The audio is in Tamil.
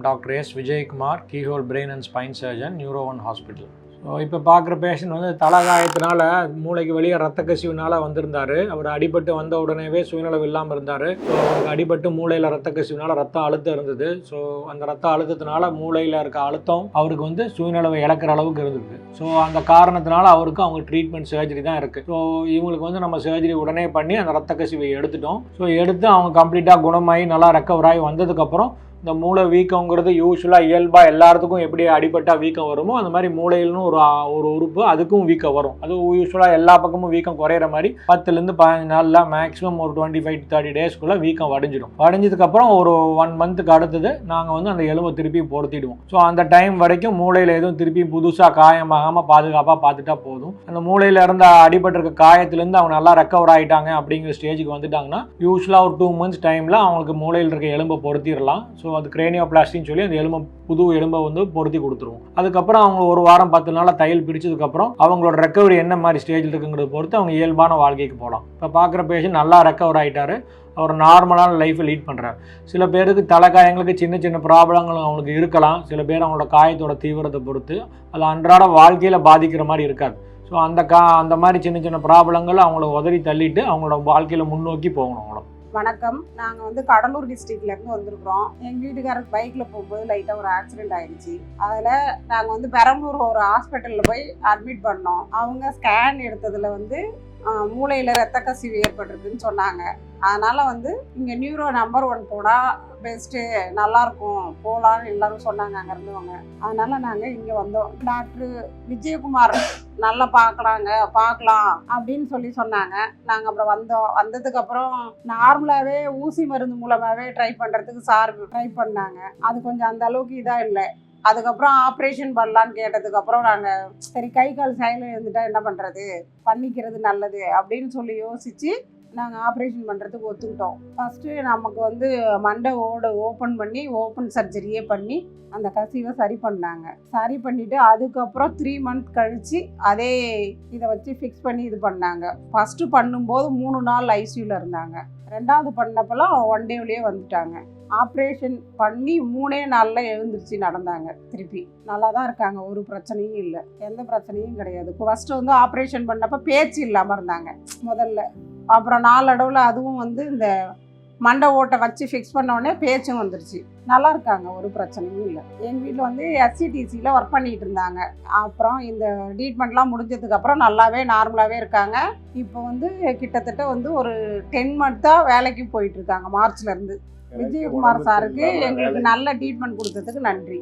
Doctor S Vijayakumar, keyhole brain and spine surgeon, neuro one hospital. So இப்போ பார்க்குற பேஷண்ட் வந்து தலைகாயத்தினால மூளைக்கு வெளியே ரத்த கசிவுனால் வந்திருந்தார். அவர் அடிபட்டு வந்த உடனேவே சுயநலவு இல்லாமல் இருந்தார். ஸோ அவருக்கு அடிபட்டு மூளையில் ரத்த கசிவுனால் ரத்த அழுத்தம் இருந்தது. ஸோ அந்த ரத்த அழுத்தத்தினால மூளையில் இருக்க அழுத்தம் அவருக்கு வந்து சுயநலவை இழக்கிற அளவுக்கு இருந்தது. ஸோ அந்த காரணத்தினால அவருக்கு அவங்க ட்ரீட்மெண்ட் சர்ஜரி தான் இருக்குது. ஸோ இவங்களுக்கு வந்து நம்ம சர்ஜரி உடனே பண்ணி அந்த ரத்த கசிவை எடுத்துட்டோம். ஸோ எடுத்து அவங்க கம்ப்ளீட்டாக குணமாகி நல்லா ரெக்கவர் ஆகி வந்ததுக்கப்புறம் இந்த மூளை வீக்கங்கிறது யூஸ்வலாக இயல்பாக எல்லாத்துக்கும் எப்படி அடிபட்டால் வீக்கம் வருமோ அந்த மாதிரி மூளையில்னு ஒரு உறுப்பு அதுக்கும் வீக்கம் வரும். அது யூஸ்வலாக எல்லா பக்கமும் வீக்கம் குறையிற மாதிரி 10லேருந்து 15 நாளில் மேக்ஸிமம் ஒரு 25 to 30 டேஸ்க்குள்ளே வீக்கம் வடிஞ்சிடும். வடிஞ்சதுக்கப்புறம் ஒரு 1 மந்த்துக்கு அடுத்தது நாங்கள் வந்து அந்த எலும்பை திருப்பி பொருத்திடுவோம். ஸோ அந்த டைம் வரைக்கும் மூளையில் எதுவும் திருப்பி புதுசாக காயமாகாமல் பாதுகாப்பாக பார்த்துட்டா போதும். அந்த மூளையில் இருந்த அடிபட்டிருக்க காயத்துலேருந்து அவங்க நல்லா ரெக்கவர் ஆகிட்டாங்க அப்படிங்கிற ஸ்டேஜுக்கு வந்துட்டாங்கன்னா யூஸ்வலாக ஒரு 2 months டைமில் அவங்களுக்கு மூளையில் இருக்க எலும்பை பொருத்திடலாம். ஸோ அது கிரேனியோபிளாஸ்டின்னு சொல்லி அந்த எலும்பை புது எலும்பை வந்து பொருத்தி கொடுத்துருவோம். அதுக்கப்புறம் அவங்க ஒரு வாரம் 10 நாளாக தையல் பிடிச்சதுக்கப்புறம் அவங்களோட ரெக்கவரி என்ன மாதிரி ஸ்டேஜில் இருக்குங்கிறத பொறுத்து அவங்க இயல்பான வாழ்க்கைக்கு போகலாம். இப்போ பார்க்குற பேஷண்ட் நல்லா ரெக்கவர் ஆகிட்டாரு, அவர் நார்மலான லைஃப்பை லீட் பண்ணுறாரு. சில பேருக்கு தலைக்காயங்களுக்கு சின்ன சின்ன ப்ராப்ளங்கள் அவங்களுக்கு இருக்கலாம். சில பேர் அவங்களோட காயத்தோட தீவிரத்தை பொறுத்து அது அன்றாட வாழ்க்கையில் பாதிக்கிற மாதிரி இருக்காது. ஸோ அந்த மாதிரி சின்ன சின்ன ப்ராப்ளங்கள் அவங்கள உதறி தள்ளிட்டு அவங்களோட வாழ்க்கையில் முன்னோக்கி போகணும். அவ்வளோ. வணக்கம். நாங்கள் வந்து கடலூர் டிஸ்ட்ரிக்ட்லேருந்து வந்திருக்கிறோம். எங்கள் வீட்டுக்காரருக்கு பைக்கில் போகும்போது லைட்டாக ஒரு ஆக்சிடென்ட் ஆகிடுச்சு. அதில் நாங்கள் வந்து பெரம்பலூர் ஒரு ஹாஸ்பிட்டலில் போய் அட்மிட் பண்ணோம். அவங்க ஸ்கேன் எடுத்ததில் வந்து மூளையில் ரத்த கசிவு ஏற்பட்டிருக்குன்னு சொன்னாங்க. அதனால் வந்து இங்கே நியூரோ நம்பர் 1 போனால் பெஸ்ட்டு, நல்லாயிருக்கும், போகலான்னு எல்லோரும் சொன்னாங்க அங்கே இருந்தவங்க. அதனால் நாங்கள் இங்கே வந்தோம். டாக்டர் விஜயகுமார் நல்லா பார்க்கலாம் அப்படின்னு சொல்லி சொன்னாங்க. நாங்கள் அப்புறம் வந்தோம். வந்ததுக்கப்புறம் நார்மலாகவே ஊசி மருந்து மூலமாகவே ட்ரை பண்ணுறதுக்கு சார் ட்ரை பண்ணாங்க. அது கொஞ்சம் அந்த அளவுக்கு இதாக இல்லை. அதுக்கப்புறம் ஆப்ரேஷன் பண்ணலான்னு கேட்டதுக்கப்புறம் நாங்கள் சரி கை கால் செயலில் இருந்துட்டால் என்ன பண்ணுறது, பண்ணிக்கிறது நல்லது அப்படின்னு சொல்லி யோசித்து நாங்கள் ஆப்ரேஷன் பண்ணுறதுக்கு ஒத்துக்கிட்டோம். ஃபஸ்ட்டு நமக்கு வந்து மண்டை ஓப்பன் பண்ணி ஓப்பன் சர்ஜரியே பண்ணி அந்த கசிவை சரி பண்ணாங்க. சரி பண்ணிவிட்டு அதுக்கப்புறம் 3 months கழித்து அதே இதை வச்சு ஃபிக்ஸ் பண்ணி இது பண்ணாங்க. ஃபஸ்ட்டு பண்ணும்போது 3 நாள் ஐசியூவில் இருந்தாங்க. 2வது பண்ணப்பெல்லாம் 1 டேவிலேயே வந்துட்டாங்க. ஆப்ரேஷன் பண்ணி 3 நாளில் எழுந்திரிச்சு நடந்தாங்க. திருப்பி நல்லா தான் இருக்காங்க, ஒரு பிரச்சனையும் இல்லை, எந்த பிரச்சனையும் கிடையாது. இப்போ ஃபஸ்ட்டு வந்து ஆப்ரேஷன் பண்ணப்போ பேச்சு இல்லாமல் இருந்தாங்க முதல்ல. அப்புறம் நாளடைவில் அதுவும் வந்து இந்த மண்டை ஓட்டை வச்சு ஃபிக்ஸ் பண்ணோடனே பேச்சும் வந்துருச்சு. நல்லா இருக்காங்க, ஒரு பிரச்சனையும் இல்லை. எங்கள் வீட்டில் வந்து SCTCயில் ஒர்க் பண்ணிகிட்டு இருந்தாங்க. அப்புறம் இந்த ட்ரீட்மெண்ட்லாம் முடிஞ்சதுக்கப்புறம் நல்லாவே நார்மலாகவே இருக்காங்க. இப்போ வந்து கிட்டத்தட்ட வந்து ஒரு 10 months வேலைக்கு போயிட்டுருக்காங்க மார்ச்லேருந்து. விஜயகுமார் சாருக்கு எங்களுக்கு நல்ல ட்ரீட்மெண்ட் கொடுத்ததுக்கு நன்றி.